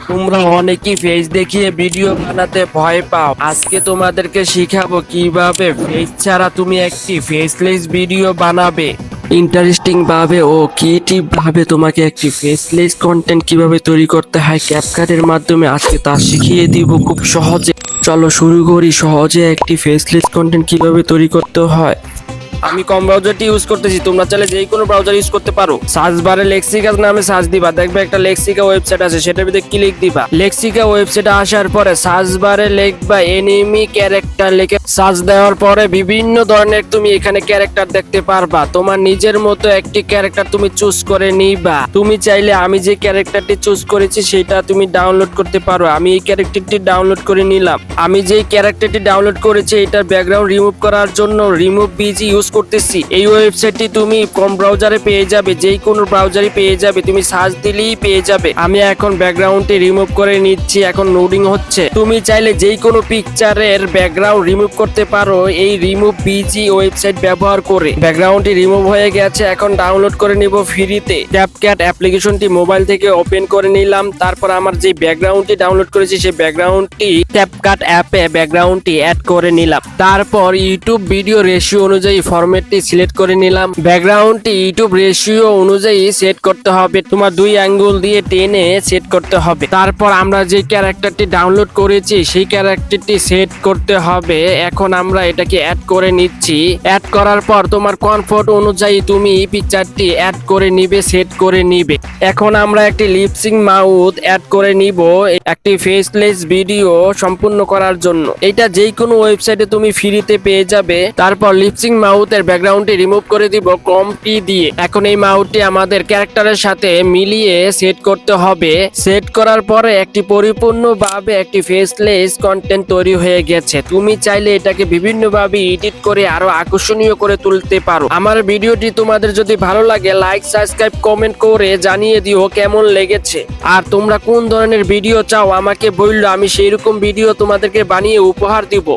তোমরা অনেকেই ফেস দেখিয়ে ভিডিও বানাতে ভয় পাও। আজকে তোমাদেরকে শিখাবো কিভাবে ফেস ছাড়া তুমি একটি ফেসলেস ভিডিও বানাবে। ইন্টারেস্টিং ভাবে ও ক্রিয়েটিভ ভাবে তোমাকে একটি ফেসলেস কন্টেন্ট কিভাবে তৈরি করতে হয় ক্যাপকাটের মাধ্যমে আজকে তা শিখিয়ে দিব খুব সহজে। চলো শুরু করি সহজে একটি ফেসলেস কন্টেন্ট কিভাবে তৈরি করতে হয়। আমি কম ব্রাউজারটি ইউজ করতেছি, তোমরা চাইলে যে কোনো ব্রাউজার ইউজ করতে পারো। সার্চ বারে লেক্সিকা নামে সার্চ দিবা, দেখবে একটা লেক্সিকা ওয়েবসাইট আছে, সেটার ভিতরে ক্লিক দিবা। লেক্সিকা ওয়েবসাইটে আসার পরে সার্চ বারে লিখবা এনিমি ক্যারেক্টার, লিখে সার্চ দেওয়ার পরে বিভিন্ন ধরনের তুমি এখানে ক্যারেক্টার দেখতে পারবা। তোমার নিজের মতো একটি ক্যারেক্টার তুমি চুজ করে নিবা। তুমি চাইলে আমি যে ক্যারেক্টারটি চুজ করেছি সেটা তুমি ডাউনলোড করতে পারো। আমি এই ক্যারেক্টারটি ডাউনলোড করে নিলাম। আমি যে ক্যারেক্টারটি ডাউনলোড করেছি এটার ব্যাকগ্রাউন্ড রিমুভ করার জন্য রিমুভ বিজি ইউজ করতেছি। এই ওয়েবসাইটটি তুমি কম ব্রাউজারে পেয়ে যাবে, যেই কোনো ব্রাউজারে পেয়ে যাবে, তুমি সার্চ দিলেই পেয়ে যাবে। আমি এখন ব্যাকগ্রাউন্ডটি রিমুভ করে নিচ্ছি, এখন লোডিং হচ্ছে। তুমি চাইলে যেই কোনো পিকচারের ব্যাকগ্রাউন্ড রিমুভ করতে পারো এই রিমুভ বিজি ওয়েবসাইট ব্যবহার করে। ব্যাকগ্রাউন্ডটি রিমুভ হয়ে গেছে, এখন ডাউনলোড করে নিব ফ্রিতে। ক্যাপকাট অ্যাপ্লিকেশনটি মোবাইল থেকে ওপেন করে নিলাম। তারপর আমার যে ব্যাকগ্রাউন্ডটি ডাউনলোড করেছি সেই ব্যাকগ্রাউন্ডটি ক্যাপকাট অ্যাপে ব্যাকগ্রাউন্ডটি অ্যাড করে নিলাম। তারপর ইউটিউব ভিডিও রেশিও অনুযায়ী ফরম্যাটটি সিলেক্ট করে নিলাম। ব্যাকগ্রাউন্ডটি ইউটিউব রেশিও অনুযায়ী সেট করতে হবে, তোমার 2 আঙ্গুল দিয়ে টেনে সেট করতে হবে। তারপর আমরা যে ক্যারেক্টারটি ডাউনলোড করেছি সেই ক্যারেক্টারটি সেট করতে হবে। এখন আমরা এটাকে অ্যাড করে নিচ্ছি। অ্যাড করার পর তোমার কমফোর্ট অনুযায়ী তুমি পিকচারটি অ্যাড করে নিবে, সেট করে নিবে। এখন আমরা একটি লিপসিং মাউথ অ্যাড করে নিব একটি ফেসলেস ভিডিও সম্পূর্ণ করার জন্য। এটা যেই কোনো ওয়েবসাইটে তুমি ফ্রিতে পেয়ে যাবে। তারপর লিপসিং মাউথের ব্যাকগ্রাউন্ডটি রিমুভ করে দিব কমটি দিয়ে। এখন এই মাউথটি আমাদের ক্যারেক্টারের সাথে মিলিয়ে সেট করতে হবে। সেট করার পরে একটি পরিপূর্ণভাবে একটি ফেসলেস কন্টেন্ট তৈরি হয়ে গেছে। তুমি চাইলে এটাকে বিভিন্নভাবে এডিট করে আরো আকর্ষণীয় করে তুলতে পারো। আমার ভিডিওটি তোমাদের যদি ভালো লাগে লাইক, সাবস্ক্রাইব, কমেন্ট করে জানিয়ে দিও কেমন লেগেছে। আর তোমরা কোন ধরনের ভিডিও চাও আমাকে বললো, আমি সেই রকম ভিডিও তোমাদেরকে বানিয়ে উপহার দিব।